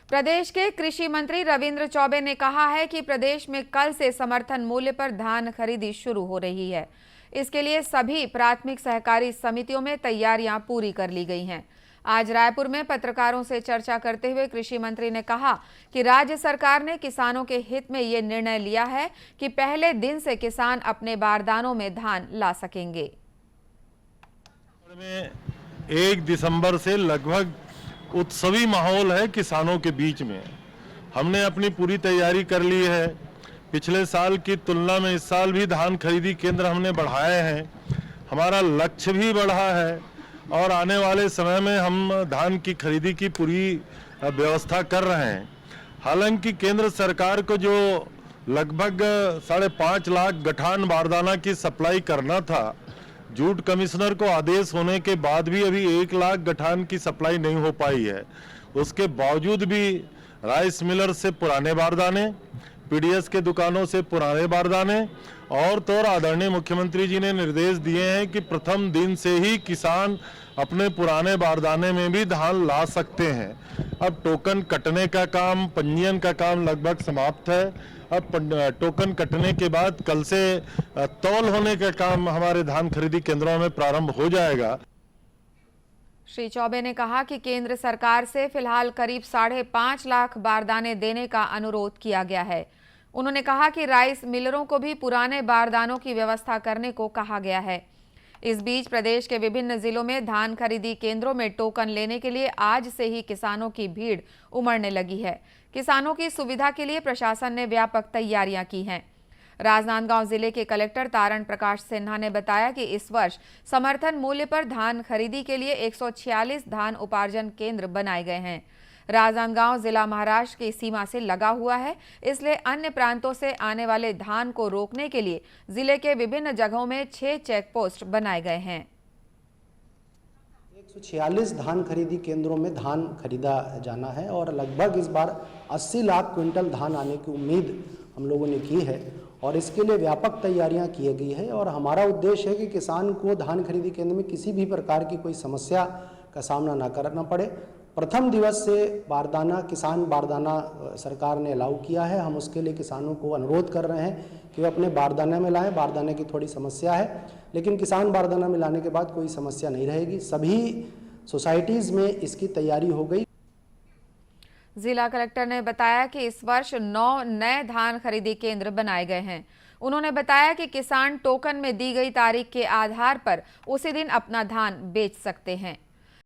प्रदेश के कृषि मंत्री रविंद्र चौबे ने कहा है कि प्रदेश में कल से समर्थन मूल्य पर धान खरीदी शुरू हो रही है। इसके लिए सभी प्राथमिक सहकारी समितियों में तैयारियां पूरी कर ली गई हैं। आज रायपुर में पत्रकारों से चर्चा करते हुए कृषि मंत्री ने कहा कि राज्य सरकार ने किसानों के हित में ये निर्णय लिया है कि पहले दिन से किसान अपने बारदानों में धान ला सकेंगे। 1 दिसंबर से लगभग उत्सवी माहौल है किसानों के बीच में। हमने अपनी पूरी तैयारी कर ली है। पिछले साल की तुलना में इस साल भी धान खरीदी केंद्र हमने बढ़ाए हैं। हमारा लक्ष्य भी बढ़ा है और आने वाले समय में हम धान की खरीदी की पूरी व्यवस्था कर रहे हैं। हालांकि केंद्र सरकार को जो लगभग 5.5 लाख गठान बारदाना की सप्लाई करना था, जूट कमिश्नर को आदेश होने के बाद भी अभी 1 लाख गठान की सप्लाई नहीं हो पाई है। उसके बावजूद भी राइस मिलर से पुराने बारदाने, पीडीएस के दुकानों से पुराने बारदाने और तो आदरणीय मुख्यमंत्री जी ने निर्देश दिए हैं कि प्रथम दिन से ही किसान अपने पुराने बारदाने में भी धान ला सकते हैं। अब टोकन कटने का काम, पंजीयन का काम लगभग समाप्त है। अब टोकन कटने के बाद कल से तौल होने का काम हमारे धान खरीदी केंद्रों में प्रारंभ हो जाएगा। श्री चौबे ने कहा कि केंद्र सरकार से फिलहाल करीब 5.5 लाख बारदाने देने का अनुरोध किया गया है। उन्होंने कहा कि राइस मिलरों को भी पुराने बारदानों की व्यवस्था करने को कहा गया है। इस बीच प्रदेश के विभिन्न जिलों में धान खरीदी केंद्रों में टोकन लेने के लिए आज से ही किसानों की भीड़ उमड़ने लगी है। किसानों की सुविधा के लिए प्रशासन ने व्यापक तैयारियां की हैं। राजनांदगांव जिले के कलेक्टर तारण प्रकाश सिन्हा ने बताया कि इस वर्ष समर्थन मूल्य पर धान खरीदी के लिए 146 धान उपार्जन केंद्र बनाए गए हैं। राजनांदगांव जिला महाराष्ट्र की सीमा से लगा हुआ है, इसलिए अन्य प्रांतों से आने वाले धान को रोकने के लिए जिले के विभिन्न जगहों में 6 चेक पोस्ट बनाए गए हैं। 146 धान खरीदी केंद्रों में धान खरीदा जाना है और लगभग इस बार 80 लाख क्विंटल धान आने की उम्मीद हम लोगों ने की है और इसके लिए व्यापक तैयारियां की गई है। और हमारा उद्देश्य है कि किसान को धान खरीदी केंद्र में किसी भी प्रकार की कोई समस्या का सामना ना करना पड़े। प्रथम दिवस से किसान बारदाना सरकार ने अलाउ किया है। हम उसके लिए किसानों को अनुरोध कर रहे हैं कि वे अपने बारदाने में लाएं। बारदाने की थोड़ी समस्या है, लेकिन किसान बारदाना में लाने के बाद कोई समस्या नहीं रहेगी। सभी सोसाइटीज़ में इसकी तैयारी हो गई। जिला कलेक्टर ने बताया कि इस वर्ष 9 नए धान खरीदी केंद्र बनाए गए हैं। उन्होंने बताया कि किसान टोकन में दी गई तारीख के आधार पर उसी दिन अपना धान बेच सकते हैं।